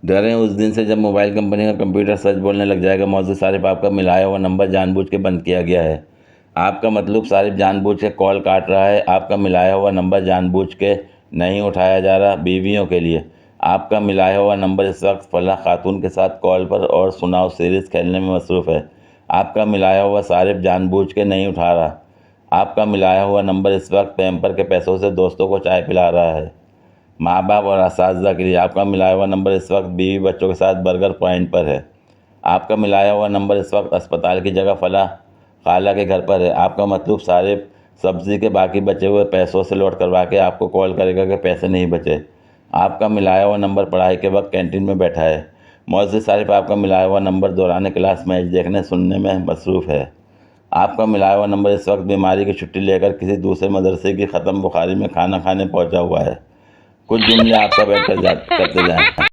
डरें उस दिन से जब मोबाइल कंपनी का कंप्यूटर सच बोलने लग जाएगा। मौजूद सारिफ, आपका मिलाया हुआ नंबर जानबूझ के बंद किया गया है। आपका मतलब सारिफ जानबूझ के कॉल काट रहा है। आपका मिलाया हुआ नंबर जानबूझ के नहीं उठाया जा रहा। बीवियों के लिए आपका मिलाया हुआ नंबर इस वक्त फलाह खातून के साथ कॉल पर और सुनाओ सीरीज़ खेलने में मसरूफ़ है। आपका मिलाया हुआ सारिफ जानबूझ के नहीं उठा रहा। आपका मिलाया हुआ नंबर इस वक्त पैम्पर के पैसों से दोस्तों को चाय पिला रहा है। माँ बाप और असातिज़ा के लिए आपका मिलाया हुआ नंबर इस वक्त बीवी बच्चों के साथ बर्गर पॉइंट पर है। आपका मिलाया हुआ नंबर इस वक्त अस्पताल की जगह फलाह खाला के घर पर है। आपका मतलब सारिफ सब्ज़ी के बाकी बचे हुए पैसों से लोड करवा के आपको कॉल करेगा कि पैसे नहीं बचे। आपका मिलाया हुआ नंबर पढ़ाई के वक्त कैंटीन में बैठा है। मौजूद सारिफ, आपका मिलाया हुआ नंबर दौरान क्लास मैच देखने सुनने में मसरूफ़ है। आपका मिलाया हुआ नंबर इस वक्त बीमारी की छुट्टी लेकर किसी दूसरे मदरसे की ख़त्म बुखारी में खाना खाने पहुंचा हुआ है। कुछ जुमले आप सब ऐड करते जाएं।